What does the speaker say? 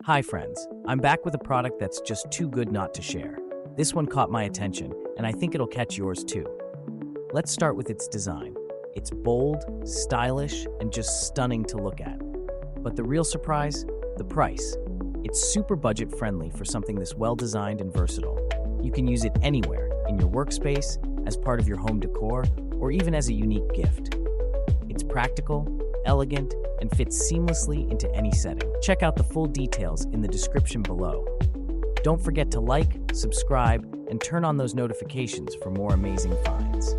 Hi friends, I'm back with a product that's just too good not to share. This one caught my attention, and I think it'll catch yours too. Let's start with its design. It's bold, stylish, and just stunning to look at. But the real surprise? The price. It's super budget friendly for something this well-designed and versatile. You can use it anywhere, in your workspace, as part of your home decor, or even as a unique gift. It's practical, elegant, and fits seamlessly into any setting. Check out the full details in the description below. Don't forget to like, subscribe, and turn on those notifications for more amazing finds.